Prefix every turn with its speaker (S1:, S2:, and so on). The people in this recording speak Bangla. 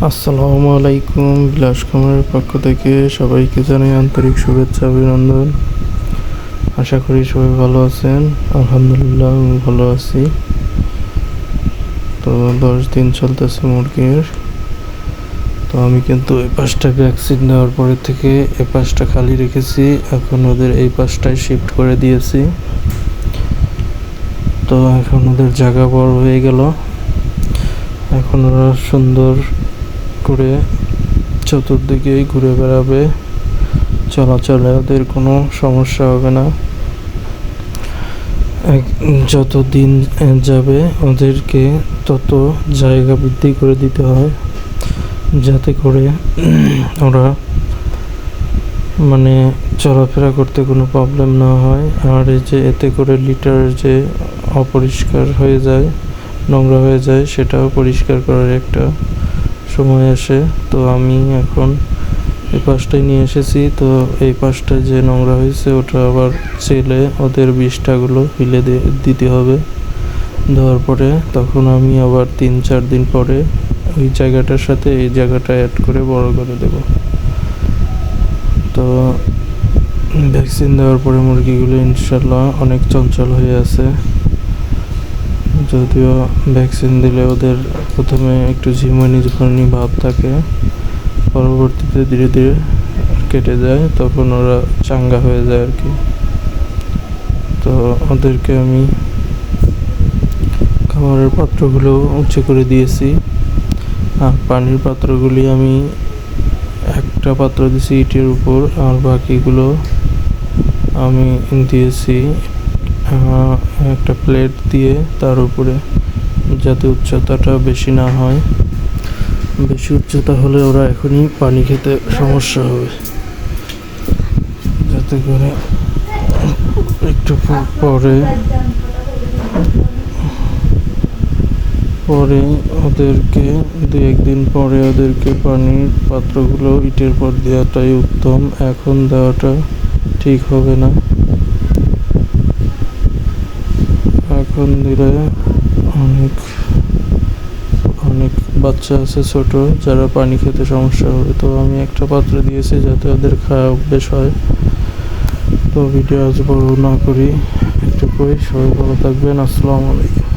S1: আসসালামু আলাইকুম। বিলাস খামারের পক্ষ থেকে সবাইকে জানাই আন্তরিক শুভেচ্ছা অভিনন্দন। আশা করি সবাই ভালো আছেন। আলহামদুলিল্লাহ আমি ভালো আছি। তো 10 দিন চলতেছে মুরগির। তো আমি কিন্তু এই পাশটা ভ্যাকসিন দেওয়ার পরে থেকে এই পাশটা খালি রেখেছি, এখন ওদের এই পাশটায় শিফট করে দিয়েছি। তো এখন ওদের জায়গা বড় হয়ে গেল, এখন ওরা সুন্দর করে চতুর্দিকেই ঘুরে বেড়াবে, চলাচলে ওদের কোনো সমস্যা হবে না। যত দিন যাবে ওদেরকে তত জায়গা বৃদ্ধি করে দিতে হয়, যাতে করে ওরা মানে চলাফেরা করতে কোনো প্রবলেম না হয়। আর এই যে এতে করে লিটার যে অপরিষ্কার হয়ে যায়, নোংরা হয়ে যায়, সেটাও পরিষ্কার করার একটা সময় আসে। তো আমি এখন এই পাশটায় নিয়ে এসেছি। তো এই পাশটা যে নোংরা হয়েছে ওটা আবার চেলে ওদের বিষ্ঠাগুলো ফেলে দিতে হবে। দেওয়ার পরে তখন আমি আবার 3-4 দিন পরে ওই জায়গাটার সাথে এই জায়গাটা অ্যাড করে বড় করে দেব। তো ভ্যাকসিন দেওয়ার পরে মুরগিগুলো ইনশাল্লাহ অনেক চঞ্চল হয়ে আছে। যদিও ভ্যাকসিন দিলে ওদের প্রথমে একটু ঝিমানি ভাব থাকে, পরবর্তীতে ধীরে ধীরে কেটে যায়, তখন ওরা চাঙ্গা হয়ে যায় আর কি। তো ওদেরকে আমি খাবারের পাত্রগুলো উঁচু করে দিয়েছি, আর পানির পাত্রগুলি আমি একটা পাত্র দিয়েছি ইটের উপর, আর বাকিগুলো আমি দিয়েছি একটা প্লেট দিয়ে তার উপরে, যাতে উচ্চতাটা বেশি না হয়। বেশি উচ্চতা হলে ওরা এখনই পানি খেতে সমস্যা হবে, যাতে করে একটু পরে ওদেরকে 2-1 দিন পরে ওদেরকে পানির পাত্রগুলো ইটের পর দেওয়াটাই উত্তম। এখন দেওয়াটা ঠিক হবে না, এখন দিলে অনেক বাচ্চা আছে ছোট, যারা পানি খেতে সমস্যা হবে। তো আমি একটা পাত্র দিয়েছি যাতে ওদের খাওয়া অভ্যেস হয়। তো ভিডিও আজ বড় না করি, একটু কই। সবাই ভালো থাকবেন। আসসালামু আলাইকুম।